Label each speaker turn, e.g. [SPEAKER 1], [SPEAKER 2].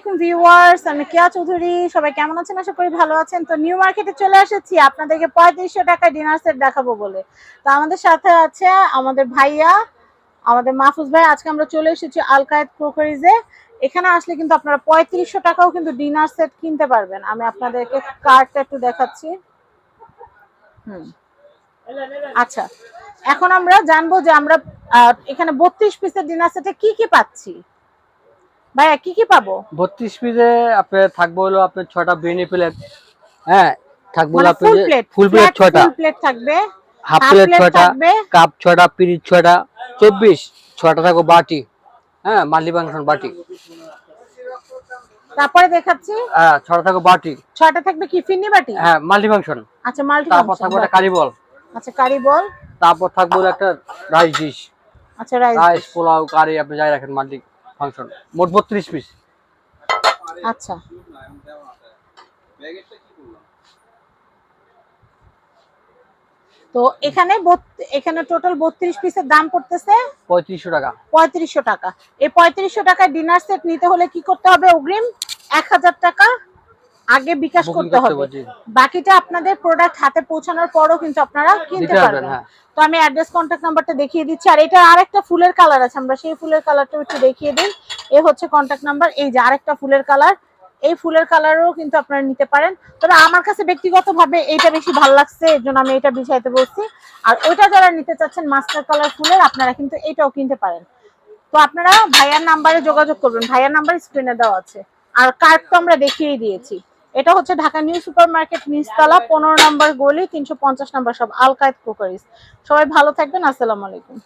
[SPEAKER 1] আলাইকুম ভিউয়ার্স, আমি কেয়া চৌধুরী। সবাই কেমন আছেন? আশা করি ভালো আছেন। তো নিউ মার্কেটে চলে এসেছি আপনাদেরকে 3500 টাকা ডিনার সেট দেখাবো বলে। তো আমাদের সাথে আছে আমাদের ভাইয়া, আমাদের মাহফুজ ভাই। আজকে আমরা চলে এসেছি আল কায়েদ ক্রোকারিজে। এখানে আসলে কিন্তু আপনারা 3500 টাকাও কিন্তু ডিনার সেট কিনতে পারবেন। আমি আপনাদেরকে কার্ডটা একটু দেখাচ্ছি। আচ্ছা, এখন আমরা জানবো যে আমরা এখানে 32 পিসের ডিনার সেটে কি কি পাচ্ছি। ভাইয়া কি কি পাবো?
[SPEAKER 2] 32 পিসে আপনার থাকবে হলো আপনার 6টা বিরিয়ানি প্লেট। হ্যাঁ, থাকবে হলো
[SPEAKER 1] মানে
[SPEAKER 2] আপনার যে ফুল প্লেট 6টা,
[SPEAKER 1] ফুল প্লেট থাকবে,
[SPEAKER 2] হাফ প্লেট 6টা,
[SPEAKER 1] থাকবে,
[SPEAKER 2] কাপ 6টা, পিরিচ 6টা, 24 6টা থাকবে বাটি। হ্যাঁ, মাল্টি ফাংশন বাটি।
[SPEAKER 1] তারপরে দেখাচ্ছি।
[SPEAKER 2] হ্যাঁ, 6টা থাকবে বাটি।
[SPEAKER 1] 6টা থাকবে কি ফিন্নি বাটি?
[SPEAKER 2] হ্যাঁ, মাল্টি ফাংশন।
[SPEAKER 1] আচ্ছা, মাল্টি
[SPEAKER 2] তারপর
[SPEAKER 1] ফাংশন।
[SPEAKER 2] থাকবে একটা কারি বল।
[SPEAKER 1] আচ্ছা, কারি বল।
[SPEAKER 2] তারপর থাকবে হলো একটা রাইস ডিশ।
[SPEAKER 1] আচ্ছা,
[SPEAKER 2] রাইস পোলাও কারি আপনি যাই রাখেন মাল্টি ফাংশন। মোট 32 পিস।
[SPEAKER 1] আচ্ছা, তো এখানে টোটাল 32 পিসের দাম পড়তেছে
[SPEAKER 2] 3500 টাকা।
[SPEAKER 1] 3500 টাকা। এই 3500 টাকায় ডিনার সেট নিতে হলে কি করতে হবে? অগ্রিম 1000 টাকা আগে বিকাশ করতে হবে। বাকিটা আপনাদের প্রোডাক্ট হাতে পৌঁছানোর পরও কিন্তু আপনারা কিনতে পারবেন। তো আমি অ্যাড্রেস কন্টাক্ট নাম্বারটা দেখিয়ে দিচ্ছি। আর এটা আরেকটা ফুলের কালার আছে, আমরা সেই ফুলের কালারটা একটু দেখিয়ে দিই। এই হচ্ছে কন্টাক্ট নাম্বার। এই যে আরেকটা ফুলের কালার, এই ফুলের কালারও কিন্তু আপনারা নিতে পারেন। তবে আমার কাছে ব্যক্তিগতভাবে এইটা বেশি ভালো লাগছে, এর জন্য আমি এটা বিছাইতে বলছি। আর ওইটা যারা নিতে চাচ্ছেন মাস্টার কালার ফুলের, আপনারা কিন্তু এইটাও কিনতে পারেন। তো আপনারা ভাইয়ার নাম্বারে যোগাযোগ করবেন, ভাইয়ার নাম্বার স্ক্রিনে দেওয়া আছে। আর কার্ড তো আমরা দেখিয়ে দিয়েছি। এটা হচ্ছে ঢাকা নিউ সুপার মার্কেট, নিচতলা, 15 নম্বর গলি, 350 নম্বর সব, আল কায়েদ ক্রোকারিজ। সবাই ভালো থাকবেন। আসসালামু আলাইকুম।